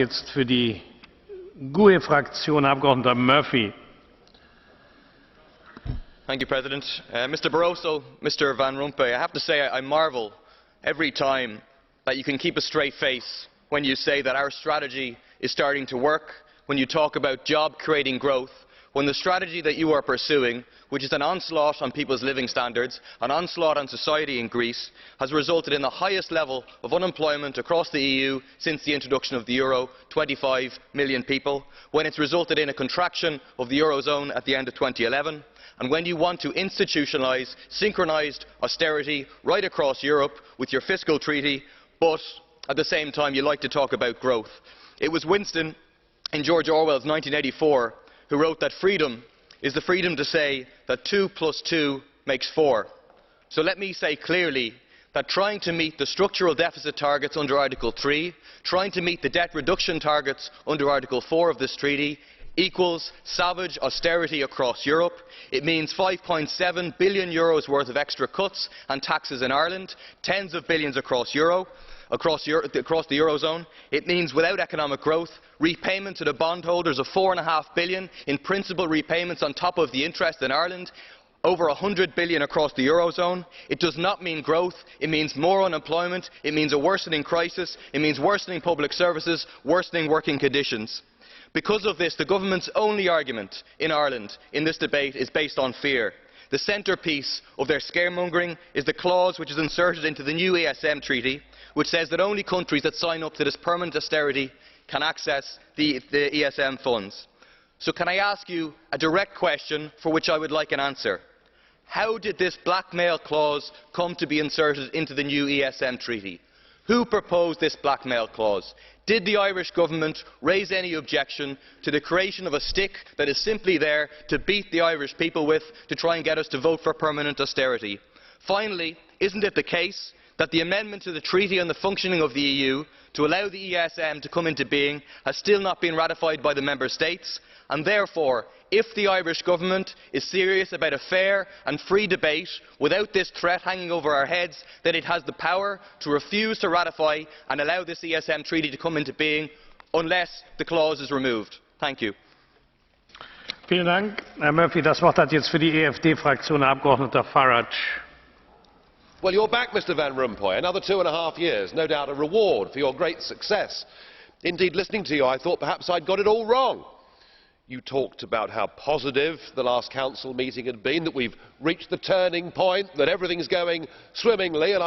Jetzt für die GUE-Fraktion Abgeordneter Murphy. Thank you, President. Mr Barroso, Mr Van Rompuy, I have to say I marvel every time that you can keep a straight face when you say that our strategy is starting to work, when you talk about job-creating growth, when the strategy that you are pursuing, which is an onslaught on people's living standards, an onslaught on society in Greece, has resulted in the highest level of unemployment across the EU since the introduction of the euro, 25 million people, when it's resulted in a contraction of the eurozone at the end of 2011, and when you want to institutionalise synchronised austerity right across Europe with your fiscal treaty, but at the same time you like to talk about growth. It was Winston in George Orwell's 1984 who wrote that freedom is the freedom to say that 2 + 2 makes 4. So let me say clearly that trying to meet the structural deficit targets under Article 3, trying to meet the debt reduction targets under Article 4 of this treaty, equals savage austerity across Europe. It means €5.7 billion worth of extra cuts and taxes in Ireland, tens of billions across the eurozone. It means, without economic growth, repayment to the bondholders of €4.5 billion in principal repayments on top of the interest in Ireland, over €100 billion across the eurozone. It does not mean growth. It means more unemployment. It means a worsening crisis. It means worsening public services, worsening working conditions. Because of this, the government's only argument in Ireland in this debate is based on fear. The centrepiece of their scaremongering is the clause which is inserted into the new ESM treaty, which says that only countries that sign up to this permanent austerity can access the ESM funds. So can I ask you a direct question for which I would like an answer? How did this blackmail clause come to be inserted into the new ESM treaty? Who proposed this blackmail clause? Did the Irish government raise any objection to the creation of a stick that is simply there to beat the Irish people with, to try and get us to vote for permanent austerity? Finally, isn't it the case that the amendment to the Treaty on the Functioning of the EU to allow the ESM to come into being has still not been ratified by the Member States, and therefore, if the Irish Government is serious about a fair and free debate without this threat hanging over our heads, then it has the power to refuse to ratify and allow this ESM treaty to come into being unless the clause is removed? Thank you. Vielen Dank. Herr Murphy, das Wort hat jetzt für die EFD-Fraktion Abgeordneter Farage. Well, you're back, Mr Van Rompuy. Another 2.5 years. No doubt a reward for your great success. Indeed, listening to you, I thought perhaps I'd got it all wrong. You talked about how positive the last Council meeting had been, that we've reached the turning point, that everything's going swimmingly, and